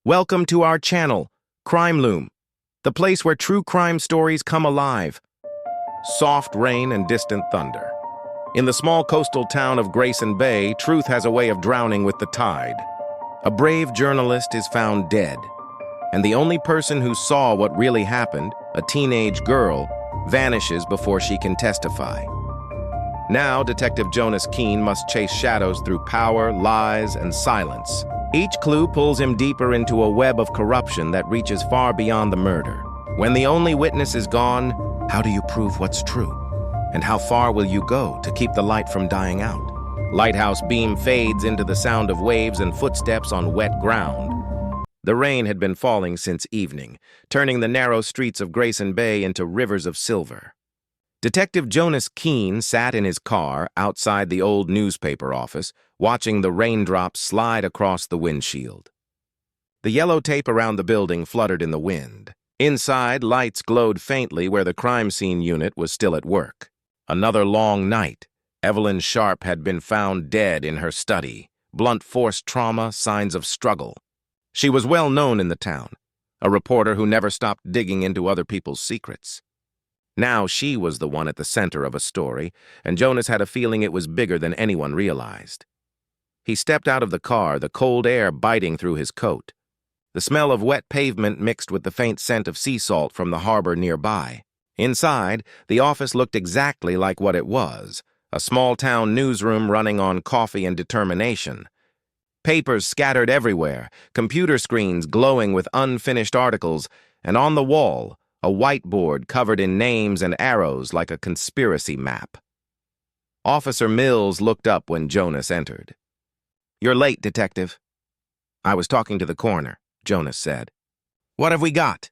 Welcome to our channel, Crime Loom, the place where true crime stories come alive. Soft rain and distant thunder. In the small coastal town of Grayson Bay, truth has a way of drowning with the tide. A brave journalist is found dead, and the only person who saw what really happened, a teenage girl, vanishes before she can testify. Now, Detective Jonas Keene must chase shadows through power, lies, and silence. Each clue pulls him deeper into a web of corruption that reaches far beyond the murder. When the only witness is gone, how do you prove what's true? And how far will you go to keep the light from dying out? Lighthouse beam fades into the sound of waves and footsteps on wet ground. The rain had been falling since evening, turning the narrow streets of Grayson Bay into rivers of silver. Detective Jonas Keene sat in his car outside the old newspaper office, watching the raindrops slide across the windshield. The yellow tape around the building fluttered in the wind. Inside, lights glowed faintly where the crime scene unit was still at work. Another long night. Evelyn Sharp had been found dead in her study. Blunt force trauma, signs of struggle. She was well known in the town, a reporter who never stopped digging into other people's secrets. Now she was the one at the center of a story, and Jonas had a feeling it was bigger than anyone realized. He stepped out of the car, the cold air biting through his coat. The smell of wet pavement mixed with the faint scent of sea salt from the harbor nearby. Inside, the office looked exactly like what it was, a small-town newsroom running on coffee and determination. Papers scattered everywhere, computer screens glowing with unfinished articles, and on the wall, a whiteboard covered in names and arrows like a conspiracy map. Officer Mills looked up when Jonas entered. "You're late, Detective." "I was talking to the coroner," Jonas said. "What have we got?"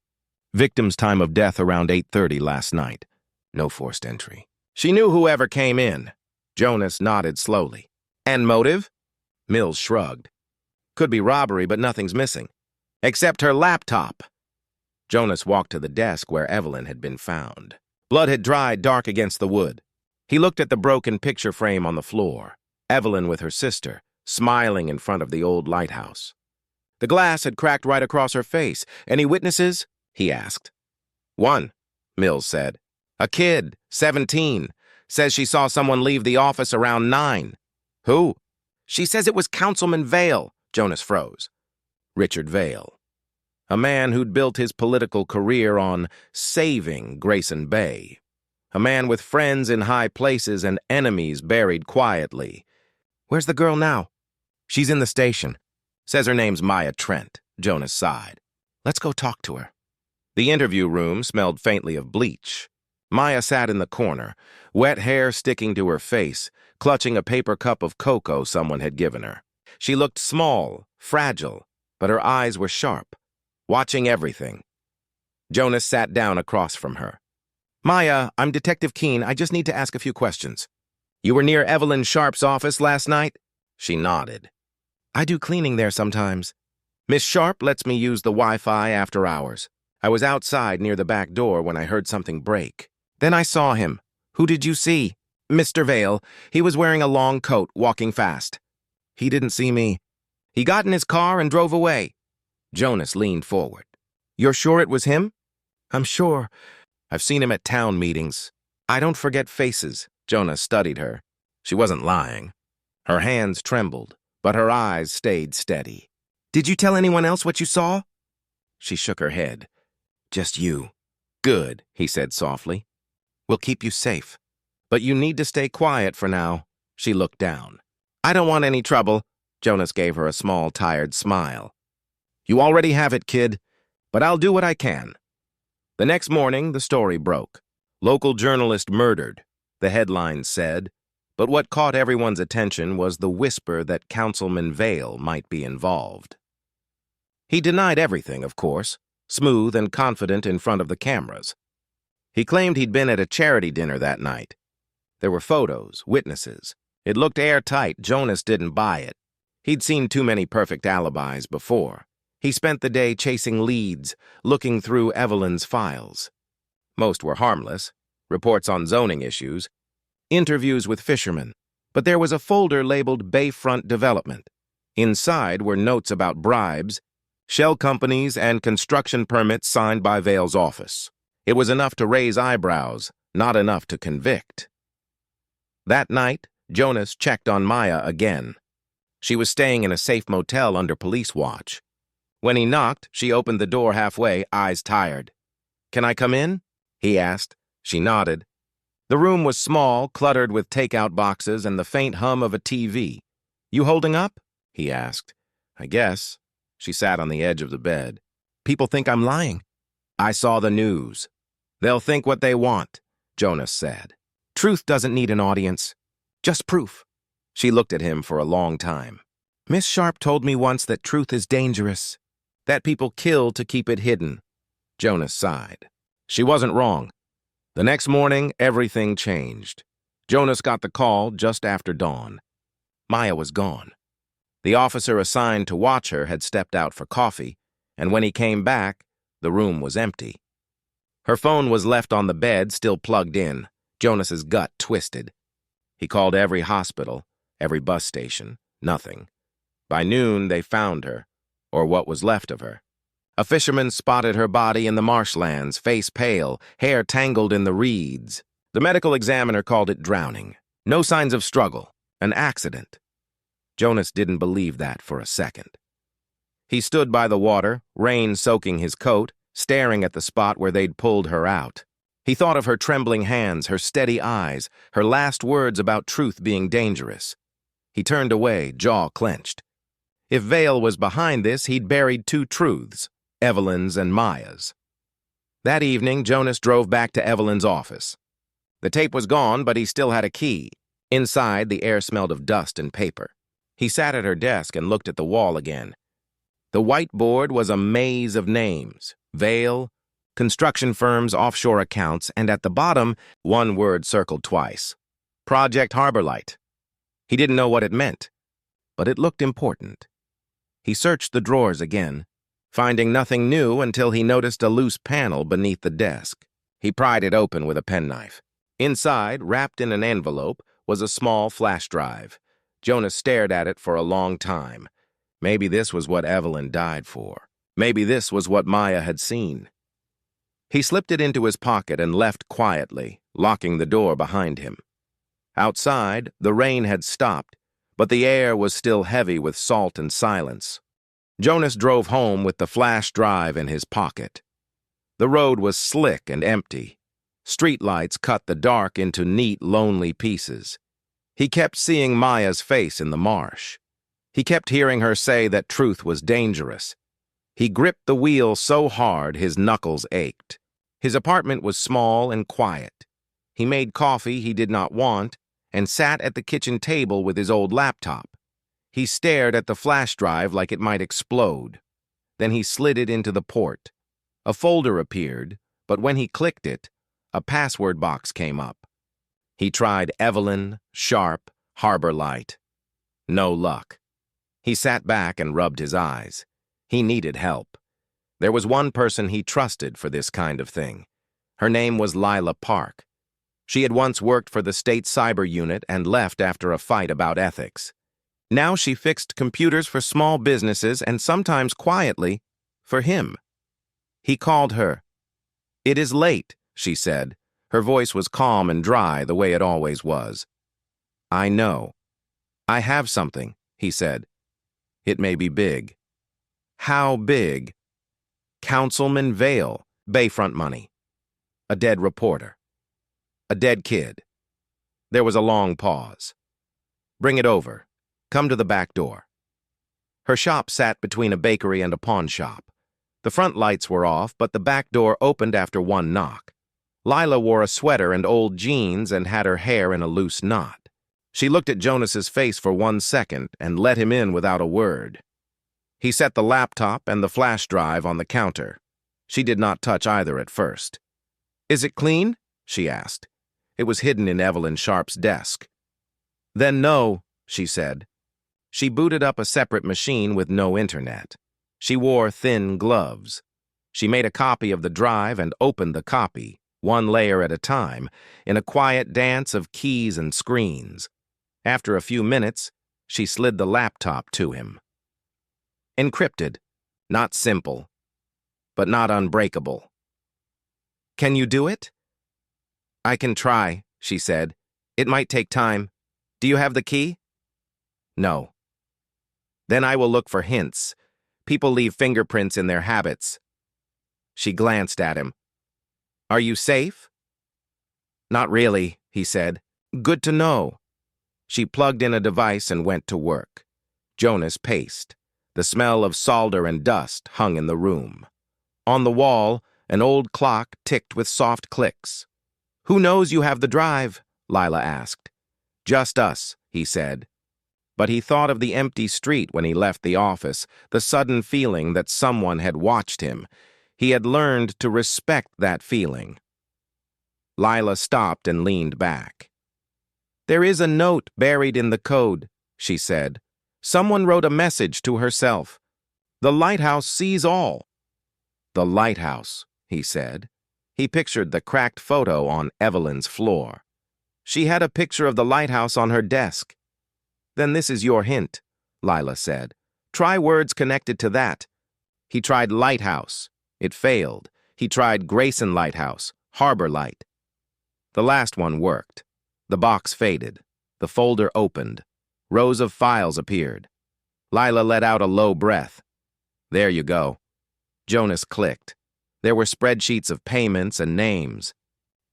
"Victim's time of death around 8:30 last night. No forced entry." "She knew whoever came in." Jonas nodded slowly. "And motive?" Mills shrugged. "Could be robbery, but nothing's missing. Except her laptop." Jonas walked to the desk where Evelyn had been found. Blood had dried dark against the wood. He looked at the broken picture frame on the floor. Evelyn with her sister, smiling in front of the old lighthouse. The glass had cracked right across her face. "Any witnesses?" he asked. "One," Mills said. "A kid, 17, says she saw someone leave the office around 9. "Who?" "She says it was Councilman Vale." Jonas froze. Richard Vale. A man who'd built his political career on saving Grayson Bay. A man with friends in high places and enemies buried quietly. "Where's the girl now?" "She's in the station. Says her name's Maya Trent." Jonas sighed. "Let's go talk to her." The interview room smelled faintly of bleach. Maya sat in the corner, wet hair sticking to her face, clutching a paper cup of cocoa someone had given her. She looked small, fragile, but her eyes were sharp, watching everything. Jonas sat down across from her. "Maya, I'm Detective Keene. I just need to ask a few questions. You were near Evelyn Sharp's office last night?" She nodded. "I do cleaning there sometimes. Miss Sharp lets me use the Wi-Fi after hours. I was outside near the back door when I heard something break. Then I saw him." "Who did you see?" "Mr. Vale. He was wearing a long coat, walking fast." "He didn't see me." "He got in his car and drove away." Jonas leaned forward. "You're sure it was him?" "I'm sure. I've seen him at town meetings. I don't forget faces." Jonas studied her. She wasn't lying. Her hands trembled, but her eyes stayed steady. "Did you tell anyone else what you saw?" She shook her head. "Just you." "Good," he said softly. "We'll keep you safe. But you need to stay quiet for now." She looked down. "I don't want any trouble." Jonas gave her a small, tired smile. "You already have it, kid, but I'll do what I can." The next morning, the story broke. "Local journalist murdered," the headlines said, but what caught everyone's attention was the whisper that Councilman Vale might be involved. He denied everything, of course, smooth and confident in front of the cameras. He claimed he'd been at a charity dinner that night. There were photos, witnesses. It looked airtight. Jonas didn't buy it. He'd seen too many perfect alibis before. He spent the day chasing leads, looking through Evelyn's files. Most were harmless, reports on zoning issues, interviews with fishermen, but there was a folder labeled Bayfront Development. Inside were notes about bribes, shell companies and construction permits signed by Vale's office. It was enough to raise eyebrows, not enough to convict. That night, Jonas checked on Maya again. She was staying in a safe motel under police watch. When he knocked, she opened the door halfway, eyes tired. "Can I come in?" he asked. She nodded. The room was small, cluttered with takeout boxes and the faint hum of a TV. "You holding up?" he asked. "I guess." She sat on the edge of the bed. "People think I'm lying." "I saw the news." "They'll think what they want," Jonas said. "Truth doesn't need an audience. Just proof." She looked at him for a long time. "Miss Sharp told me once that truth is dangerous, that people kill to keep it hidden." Jonas sighed. She wasn't wrong. The next morning, everything changed. Jonas got the call just after dawn. Maya was gone. The officer assigned to watch her had stepped out for coffee, and when he came back, the room was empty. Her phone was left on the bed, still plugged in. Jonas's gut twisted. He called every hospital, every bus station. Nothing. By noon, they found her, or what was left of her. A fisherman spotted her body in the marshlands, face pale, hair tangled in the reeds. The medical examiner called it drowning. No signs of struggle. An accident. Jonas didn't believe that for a second. He stood by the water, rain soaking his coat, staring at the spot where they'd pulled her out. He thought of her trembling hands, her steady eyes, her last words about truth being dangerous. He turned away, jaw clenched. If Vale was behind this, he'd buried two truths, Evelyn's and Maya's. That evening, Jonas drove back to Evelyn's office. The tape was gone, but he still had a key. Inside, the air smelled of dust and paper. He sat at her desk and looked at the wall again. The whiteboard was a maze of names: Vale, construction firms, offshore accounts, and at the bottom, one word circled twice: Project Harborlight. He didn't know what it meant, but it looked important. He searched the drawers again, finding nothing new until he noticed a loose panel beneath the desk. He pried it open with a penknife. Inside, wrapped in an envelope, was a small flash drive. Jonas stared at it for a long time. Maybe this was what Evelyn died for. Maybe this was what Maya had seen. He slipped it into his pocket and left quietly, locking the door behind him. Outside, the rain had stopped, but the air was still heavy with salt and silence. Jonas drove home with the flash drive in his pocket. The road was slick and empty. Streetlights cut the dark into neat, lonely pieces. He kept seeing Maya's face in the marsh. He kept hearing her say that truth was dangerous. He gripped the wheel so hard his knuckles ached. His apartment was small and quiet. He made coffee he did not want and sat at the kitchen table with his old laptop. He stared at the flash drive like it might explode. Then he slid it into the port. A folder appeared, but when he clicked it, a password box came up. He tried Evelyn, Sharp, Harborlight. No luck. He sat back and rubbed his eyes. He needed help. There was one person he trusted for this kind of thing. Her name was Lila Park. She had once worked for the state cyber unit and left after a fight about ethics. Now she fixed computers for small businesses and sometimes quietly for him. He called her. "It is late," she said. Her voice was calm and dry, the way it always was. "I know. I have something," he said. "It may be big." "How big?" "Councilman Vale, Bayfront money. A dead reporter. A dead kid." There was a long pause. "Bring it over. Come to the back door." Her shop sat between a bakery and a pawn shop. The front lights were off, but the back door opened after one knock. Lila wore a sweater and old jeans and had her hair in a loose knot. She looked at Jonas's face for 1 second and let him in without a word. He set the laptop and the flash drive on the counter. She did not touch either at first. "Is it clean?" she asked. It was hidden in Evelyn Sharp's desk. "Then no," she said. She booted up a separate machine with no internet. She wore thin gloves. She made a copy of the drive and opened the copy, one layer at a time, in a quiet dance of keys and screens. After a few minutes, she slid the laptop to him. "Encrypted," Not simple, but not unbreakable. Can you do it? I can try, she said. It might take time. Do you have the key? No. Then I will look for hints. People leave fingerprints in their habits. She glanced at him. Are you safe? Not really, he said. Good to know. She plugged in a device and went to work. Jonas paced. The smell of solder and dust hung in the room. On the wall, an old clock ticked with soft clicks. Who knows you have the drive? Lila asked. Just us, he said. But he thought of the empty street when he left the office, the sudden feeling that someone had watched him. He had learned to respect that feeling. Lila stopped and leaned back. There is a note buried in the code, she said. Someone wrote a message to herself. The lighthouse sees all. The lighthouse, he said. He pictured the cracked photo on Evelyn's floor. She had a picture of the lighthouse on her desk. Then this is your hint, Lila said. Try words connected to that. He tried lighthouse. It failed. He tried Grayson Lighthouse, Harbor Light. The last one worked. The box faded. The folder opened. Rows of files appeared. Lila let out a low breath. There you go. Jonas clicked. There were spreadsheets of payments and names.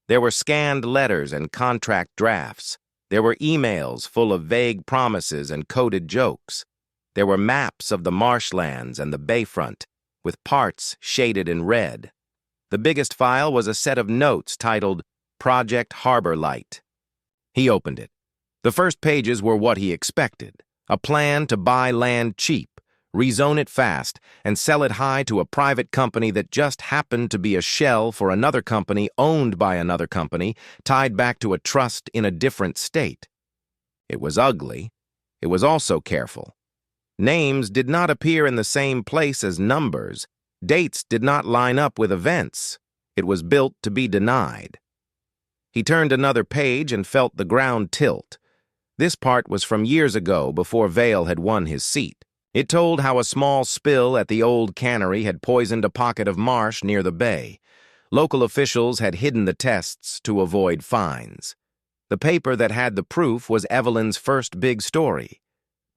There were scanned letters and contract drafts. There were emails full of vague promises and coded jokes. There were maps of the marshlands and the bayfront, with parts shaded in red. The biggest file was a set of notes titled Project Harbor Light. He opened it. The first pages were what he expected, a plan to buy land cheap, rezone it fast, and sell it high to a private company that just happened to be a shell for another company owned by another company, tied back to a trust in a different state. It was ugly. It was also careful. Names did not appear in the same place as numbers. Dates did not line up with events. It was built to be denied. He turned another page and felt the ground tilt. This part was from years ago, before Vale had won his seat. It told how a small spill at the old cannery had poisoned a pocket of marsh near the bay. Local officials had hidden the tests to avoid fines. The paper that had the proof was Evelyn's first big story.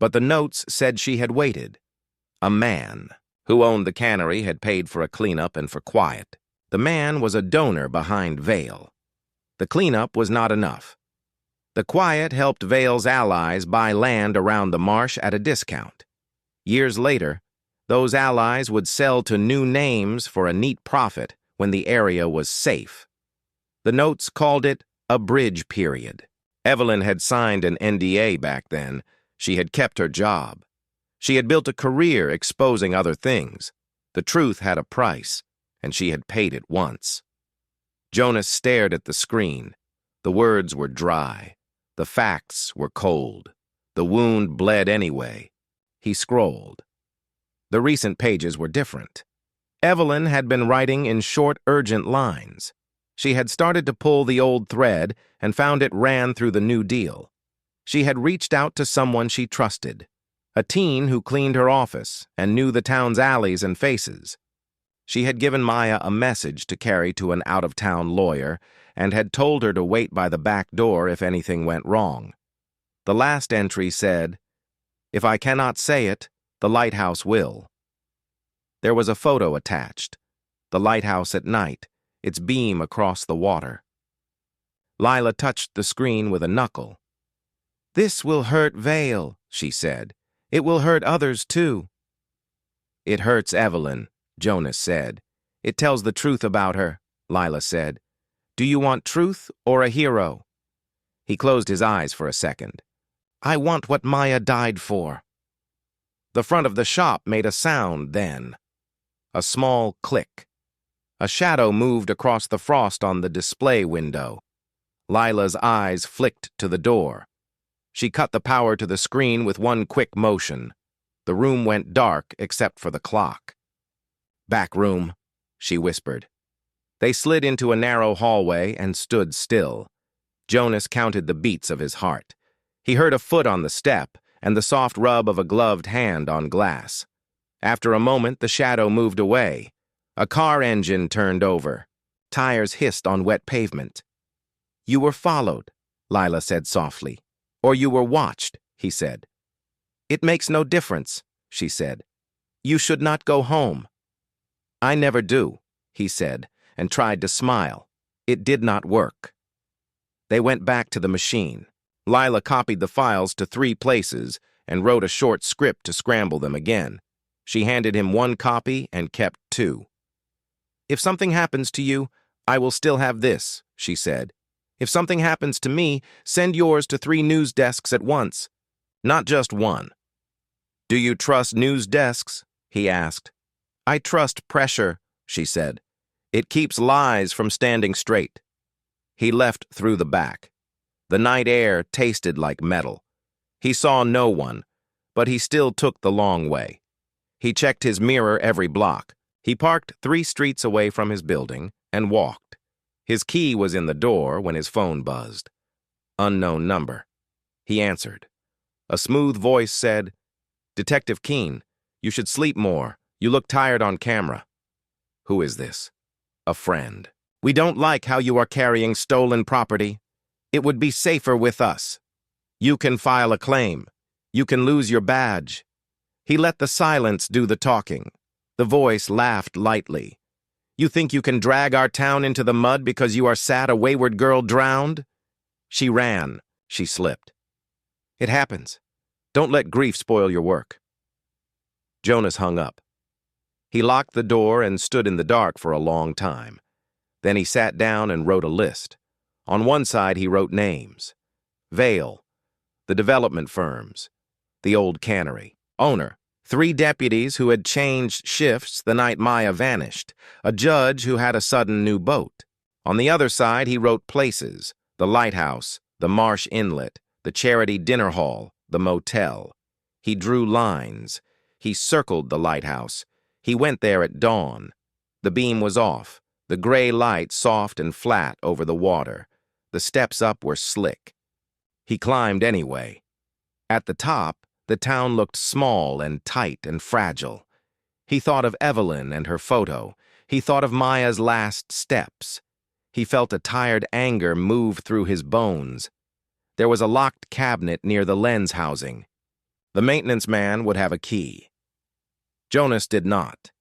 But the notes said she had waited. A man who owned the cannery had paid for a cleanup and for quiet. The man was a donor behind Vale. The cleanup was not enough. The quiet helped Vale's allies buy land around the marsh at a discount. Years later, those allies would sell to new names for a neat profit when the area was safe. The notes called it a bridge period. Evelyn had signed an NDA back then. She had kept her job. She had built a career exposing other things. The truth had a price, and she had paid it once. Jonas stared at the screen. The words were dry. The facts were cold. The wound bled anyway. He scrolled. The recent pages were different. Evelyn had been writing in short, urgent lines. She had started to pull the old thread and found it ran through the New Deal. She had reached out to someone she trusted, a teen who cleaned her office and knew the town's alleys and faces. She had given Maya a message to carry to an out-of-town lawyer and had told her to wait by the back door if anything went wrong. The last entry said, "If I cannot say it, the lighthouse will." There was a photo attached. The lighthouse at night, its beam across the water. Lila touched the screen with a knuckle. "This will hurt Vale," she said. "It will hurt others, too." "It hurts Evelyn," Jonas said. "It tells the truth about her," Lila said. "Do you want truth or a hero?" He closed his eyes for a second. "I want what Maya died for." The front of the shop made a sound then. A small click. A shadow moved across the frost on the display window. Lila's eyes flicked to the door. She cut the power to the screen with one quick motion. The room went dark except for the clock. "Back room," she whispered. They slid into a narrow hallway and stood still. Jonas counted the beats of his heart. He heard a foot on the step and the soft rub of a gloved hand on glass. After a moment, the shadow moved away. A car engine turned over. Tires hissed on wet pavement. "You were followed," Lila said softly. "Or you were watched," he said. "It makes no difference," she said. "You should not go home." "I never do," he said, and tried to smile. It did not work. They went back to the machine. Lila copied the files to 3 places and wrote a short script to scramble them again. She handed him 1 copy and kept 2. "If something happens to you, I will still have this," she said. "If something happens to me, send yours to 3 news desks at once. Not just 1. "Do you trust news desks?" he asked. "I trust pressure," she said. "It keeps lies from standing straight." He left through the back. The night air tasted like metal. He saw no one, but he still took the long way. He checked his mirror every block. He parked 3 streets away from his building and walked. His key was in the door when his phone buzzed. Unknown number. He answered. A smooth voice said, "Detective Keene, you should sleep more. You look tired on camera." "Who is this?" "A friend. We don't like how you are carrying stolen property. It would be safer with us. You can file a claim. You can lose your badge." He let the silence do the talking. The voice laughed lightly. "You think you can drag our town into the mud because you are sad a wayward girl drowned?" She ran. She slipped. "It happens. Don't let grief spoil your work." Jonas hung up. He locked the door and stood in the dark for a long time. Then he sat down and wrote a list. On one side he wrote names. Vale, the development firms, the old cannery, owner, 3 deputies who had changed shifts the night Maya vanished, a judge who had a sudden new boat. On the other side he wrote places, the lighthouse, the marsh inlet, the charity dinner hall, the motel. He drew lines. He circled the lighthouse. He went there at dawn. The beam was off, the gray light soft and flat over the water. The steps up were slick. He climbed anyway. At the top, the town looked small and tight and fragile. He thought of Evelyn and her photo. He thought of Maya's last steps. He felt a tired anger move through his bones. There was a locked cabinet near the lens housing. The maintenance man would have a key. Jonas did not.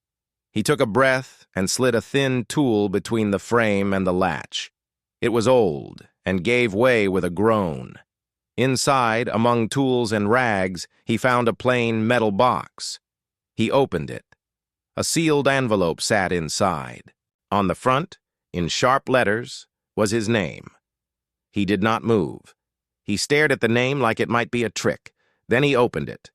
He took a breath and slid a thin tool between the frame and the latch. It was old and gave way with a groan. Inside, among tools and rags, he found a plain metal box. He opened it. A sealed envelope sat inside. On the front, in sharp letters, was his name. He did not move. He stared at the name like it might be a trick. Then he opened it.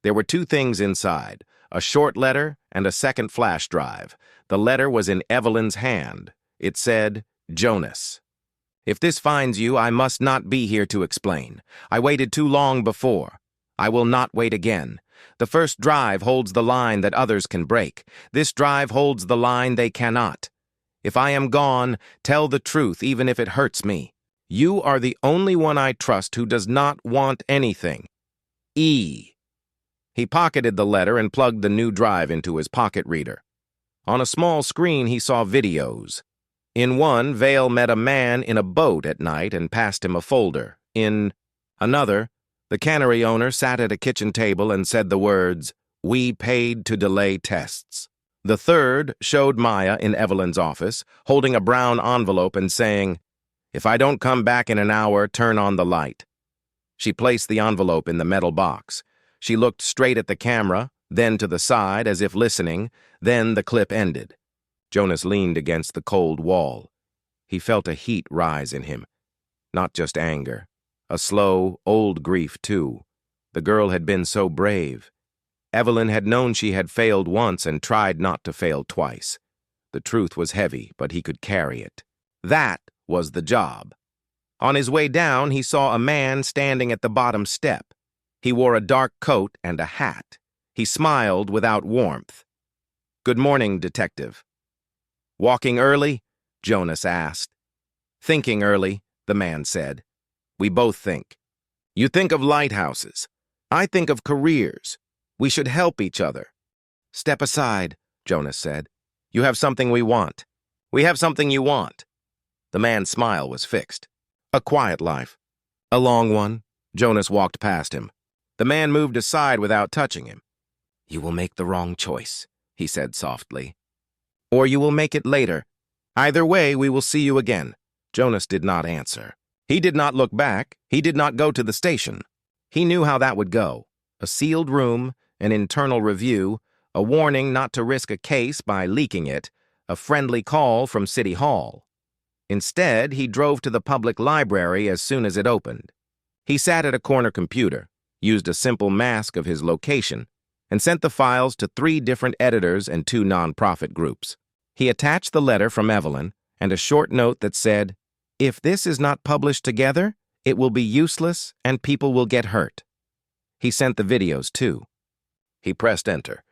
There were 2 things inside, a short letter and a second flash drive. The letter was in Evelyn's hand. It said, "Jonas. If this finds you, I must not be here to explain. I waited too long before. I will not wait again. The first drive holds the line that others can break. This drive holds the line they cannot. If I am gone, tell the truth even if it hurts me. You are the only one I trust who does not want anything. E." He pocketed the letter and plugged the new drive into his pocket reader. On a small screen he saw videos. In one, Vale met a man in a boat at night and passed him a folder. In another, the cannery owner sat at a kitchen table and said the words, "We paid to delay tests." The third showed Maya in Evelyn's office, holding a brown envelope and saying, "If I don't come back in an hour, turn on the light." She placed the envelope in the metal box. She looked straight at the camera, then to the side as if listening, then the clip ended. Jonas leaned against the cold wall. He felt a heat rise in him. Not just anger. A slow, old grief, too. The girl had been so brave. Evelyn had known she had failed once and tried not to fail twice. The truth was heavy, but he could carry it. That was the job. On his way down, he saw a man standing at the bottom step. He wore a dark coat and a hat. He smiled without warmth. "Good morning, Detective." "Walking early?" Jonas asked. "Thinking early," the man said. "We both think. You think of lighthouses. I think of careers. We should help each other." "Step aside," Jonas said. "You have something we want." "We have something you want." The man's smile was fixed. "A quiet life." "A long one." Jonas walked past him. The man moved aside without touching him. "You will make the wrong choice," he said softly. "Or you will make it later. Either way, we will see you again." Jonas did not answer. He did not look back. He did not go to the station. He knew how that would go. A sealed room, an internal review, a warning not to risk a case by leaking it, a friendly call from City Hall. Instead, he drove to the public library as soon as it opened. He sat at a corner computer, used a simple mask of his location, and sent the files to 3 different editors and 2 nonprofit groups. He attached the letter from Evelyn and a short note that said, "If this is not published together, it will be useless and people will get hurt." He sent the videos too. He pressed enter.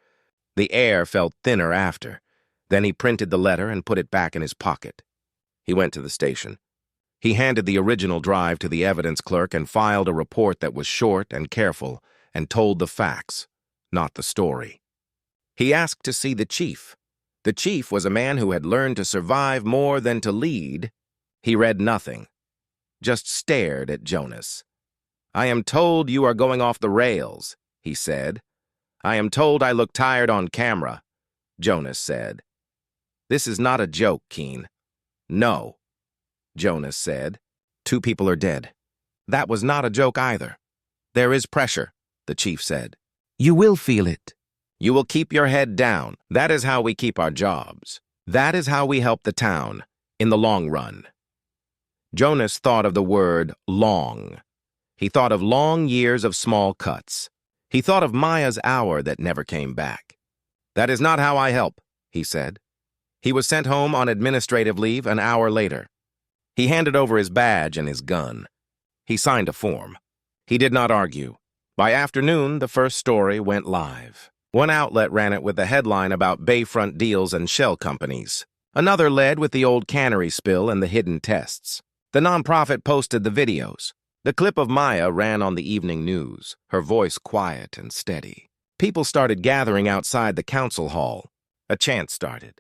The air felt thinner after. Then he printed the letter and put it back in his pocket. He went to the station. He handed the original drive to the evidence clerk and filed a report that was short and careful and told the facts, not the story. He asked to see the chief. The chief was a man who had learned to survive more than to lead. He read nothing, just stared at Jonas. "I am told you are going off the rails," he said. "I am told I look tired on camera," Jonas said. "This is not a joke, Keen." "No," Jonas said. "2 people are dead." That was not a joke either. "There is pressure," the chief said. "You will feel it. You will keep your head down. That is how we keep our jobs. That is how we help the town, in the long run." Jonas thought of the word long. He thought of long years of small cuts. He thought of Maya's hour that never came back. "That is not how I help," he said. He was sent home on administrative leave an hour later. He handed over his badge and his gun. He signed a form. He did not argue. By afternoon, the first story went live. One outlet ran it with a headline about bayfront deals and shell companies. Another led with the old cannery spill and the hidden tests. The nonprofit posted the videos. The clip of Maya ran on the evening news, her voice quiet and steady. People started gathering outside the council hall. A chant started.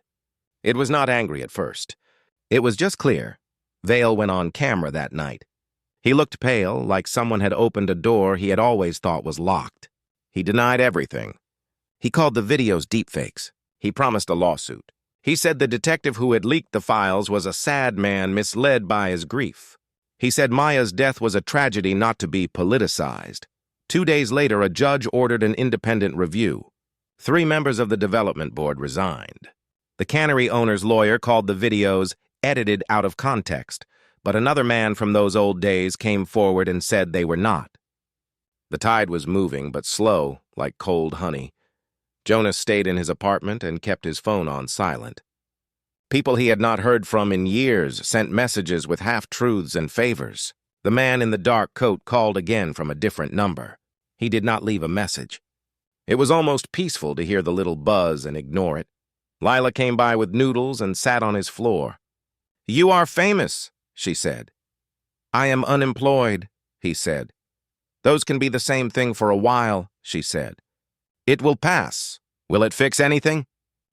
It was not angry at first. It was just clear. Vale went on camera that night. He looked pale, like someone had opened a door he had always thought was locked. He denied everything. He called the videos deepfakes. He promised a lawsuit. He said the detective who had leaked the files was a sad man misled by his grief. He said Maya's death was a tragedy not to be politicized. 2 days later, a judge ordered an independent review. 3 members of the development board resigned. The cannery owner's lawyer called the videos edited out of context, but another man from those old days came forward and said they were not. The tide was moving, but slow, like cold honey. Jonas stayed in his apartment and kept his phone on silent. People he had not heard from in years sent messages with half-truths and favors. The man in the dark coat called again from a different number. He did not leave a message. It was almost peaceful to hear the little buzz and ignore it. Lila came by with noodles and sat on his floor. "You are famous," she said. "I am unemployed," he said. "Those can be the same thing for a while," she said. "It will pass. Will it fix anything?"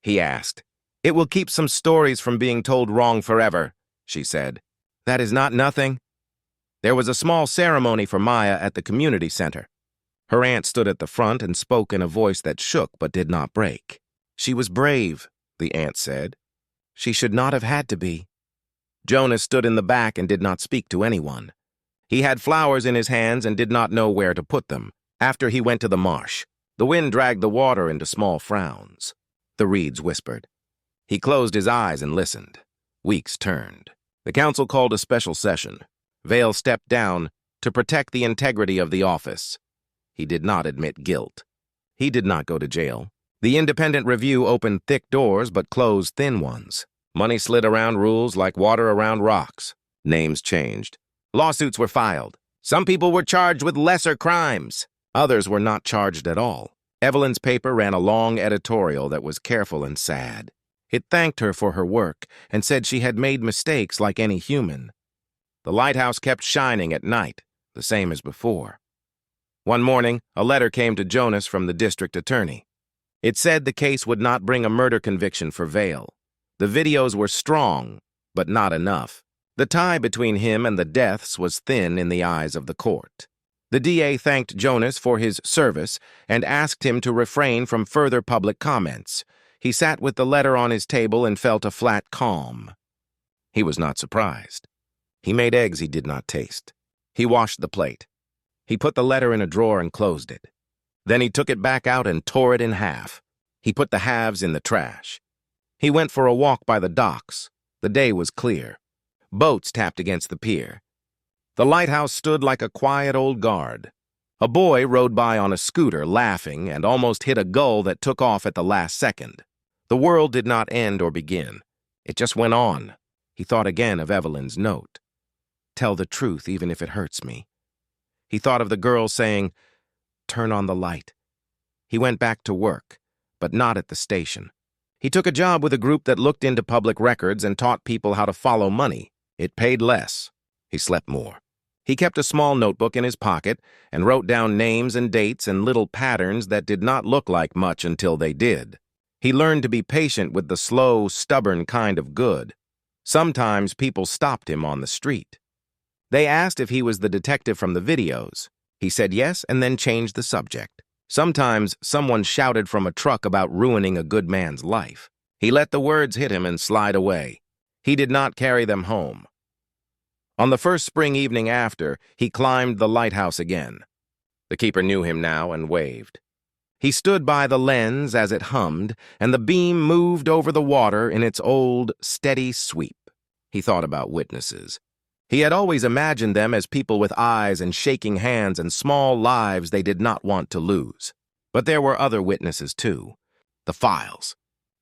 he asked. "It will keep some stories from being told wrong forever," she said. "That is not nothing." There was a small ceremony for Maya at the community center. Her aunt stood at the front and spoke in a voice that shook but did not break. "She was brave," the aunt said. "She should not have had to be." Jonas stood in the back and did not speak to anyone. He had flowers in his hands and did not know where to put them. After he went to the marsh, the wind dragged the water into small frowns. The reeds whispered. He closed his eyes and listened. Weeks turned. The council called a special session. Vale stepped down to protect the integrity of the office. He did not admit guilt. He did not go to jail. The independent review opened thick doors but closed thin ones. Money slid around rules like water around rocks. Names changed. Lawsuits were filed. Some people were charged with lesser crimes. Others were not charged at all. Evelyn's paper ran a long editorial that was careful and sad. It thanked her for her work and said she had made mistakes like any human. The lighthouse kept shining at night, the same as before. One morning, a letter came to Jonas from the district attorney. It said the case would not bring a murder conviction for Vale. The videos were strong, but not enough. The tie between him and the deaths was thin in the eyes of the court. The DA thanked Jonas for his service and asked him to refrain from further public comments. He sat with the letter on his table and felt a flat calm. He was not surprised. He made eggs he did not taste. He washed the plate. He put the letter in a drawer and closed it. Then he took it back out and tore it in half. He put the halves in the trash. He went for a walk by the docks. The day was clear. Boats tapped against the pier. The lighthouse stood like a quiet old guard. A boy rode by on a scooter, laughing, and almost hit a gull that took off at the last second. The world did not end or begin. It just went on. He thought again of Evelyn's note. Tell the truth even if it hurts me. He thought of the girl saying, turn on the light. He went back to work, but not at the station. He took a job with a group that looked into public records and taught people how to follow money. It paid less. He slept more. He kept a small notebook in his pocket and wrote down names and dates and little patterns that did not look like much until they did. He learned to be patient with the slow, stubborn kind of good. Sometimes people stopped him on the street. They asked if he was the detective from the videos. He said yes and then changed the subject. Sometimes someone shouted from a truck about ruining a good man's life. He let the words hit him and slide away. He did not carry them home. On the first spring evening after, he climbed the lighthouse again. The keeper knew him now and waved. He stood by the lens as it hummed, and the beam moved over the water in its old, steady sweep. He thought about witnesses. He had always imagined them as people with eyes and shaking hands and small lives they did not want to lose. But there were other witnesses, too. The files.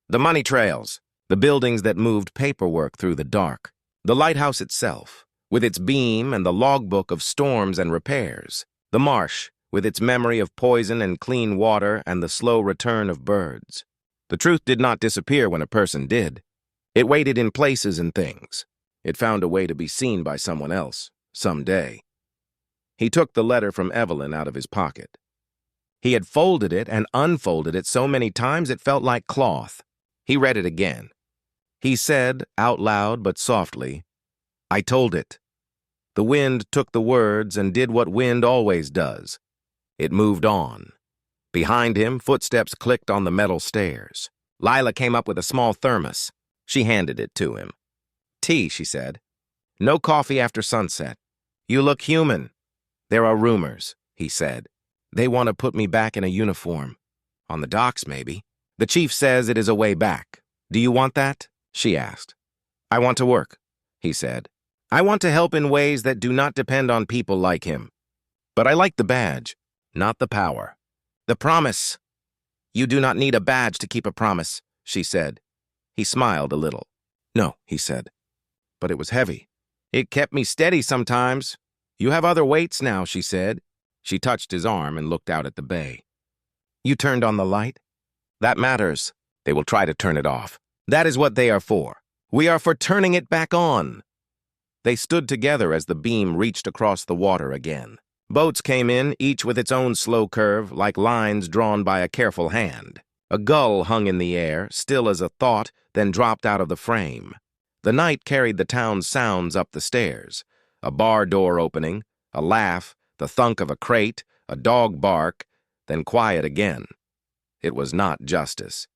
The money trails. The buildings that moved paperwork through the dark. The lighthouse itself, with its beam and the logbook of storms and repairs. The marsh, with its memory of poison and clean water and the slow return of birds. The truth did not disappear when a person did. It waited in places and things. It found a way to be seen by someone else, someday. He took the letter from Evelyn out of his pocket. He had folded it and unfolded it so many times it felt like cloth. He read it again. He said, out loud but softly, I told it. The wind took the words and did what wind always does. It moved on. Behind him, footsteps clicked on the metal stairs. Lila came up with a small thermos. She handed it to him. Tea, she said. No coffee after sunset. You look human. There are rumors, he said. They want to put me back in a uniform. On the docks, maybe. The chief says it is a way back. Do you want that? She asked. I want to work, he said. I want to help in ways that do not depend on people like him. But I like the badge, not the power. The promise. You do not need a badge to keep a promise, she said. He smiled a little. No, he said. But it was heavy. It kept me steady sometimes. You have other weights now, she said. She touched his arm and looked out at the bay. You turned on the light? That matters. They will try to turn it off. That is what they are for. We are for turning it back on. They stood together as the beam reached across the water again. Boats came in, each with its own slow curve, like lines drawn by a careful hand. A gull hung in the air, still as a thought, then dropped out of the frame. The night carried the town's sounds up the stairs. A bar door opening, a laugh, the thunk of a crate, a dog bark, then quiet again. It was not justice.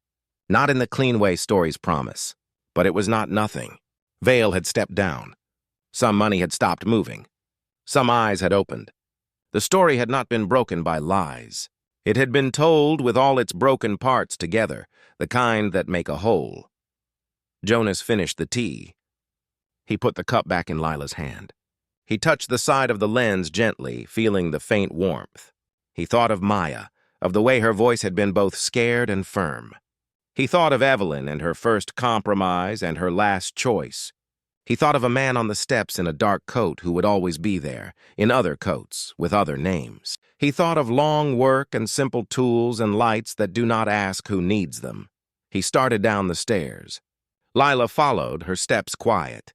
Not in the clean way stories promise. But it was not nothing. Vale had stepped down. Some money had stopped moving. Some eyes had opened. The story had not been broken by lies. It had been told with all its broken parts together, the kind that make a whole. Jonas finished the tea. He put the cup back in Lila's hand. He touched the side of the lens gently, feeling the faint warmth. He thought of Maya, of the way her voice had been both scared and firm. He thought of Evelyn and her first compromise and her last choice. He thought of a man on the steps in a dark coat who would always be there, in other coats, with other names. He thought of long work and simple tools and lights that do not ask who needs them. He started down the stairs. Lila followed, her steps quiet.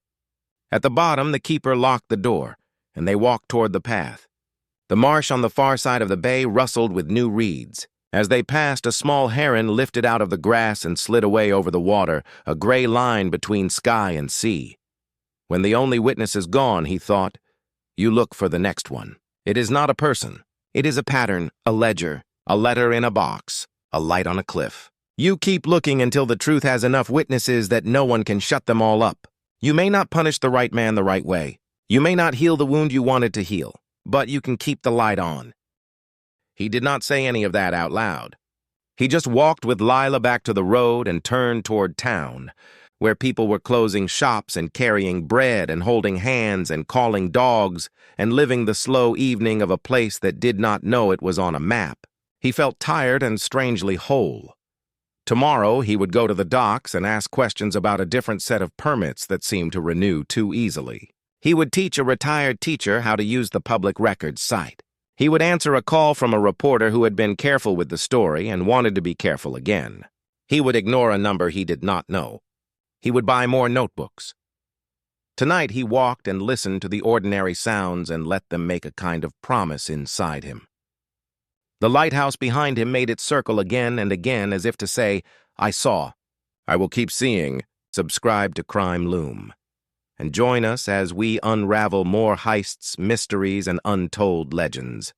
At the bottom, the keeper locked the door, and they walked toward the path. The marsh on the far side of the bay rustled with new reeds, As they passed, a small heron lifted out of the grass and slid away over the water, a gray line between sky and sea. When the only witness is gone, he thought, you look for the next one. It is not a person. It is a pattern, a ledger, a letter in a box, a light on a cliff. You keep looking until the truth has enough witnesses that no one can shut them all up. You may not punish the right man the right way. You may not heal the wound you wanted to heal, but you can keep the light on. He did not say any of that out loud. He just walked with Lila back to the road and turned toward town, where people were closing shops and carrying bread and holding hands and calling dogs and living the slow evening of a place that did not know it was on a map. He felt tired and strangely whole. Tomorrow he would go to the docks and ask questions about a different set of permits that seemed to renew too easily. He would teach a retired teacher how to use the public records site. He would answer a call from a reporter who had been careful with the story and wanted to be careful again. He would ignore a number he did not know. He would buy more notebooks. Tonight he walked and listened to the ordinary sounds and let them make a kind of promise inside him. The lighthouse behind him made its circle again and again as if to say, I saw. I will keep seeing. Subscribe to Crime Loom. And join us as we unravel more heists, mysteries, and untold legends.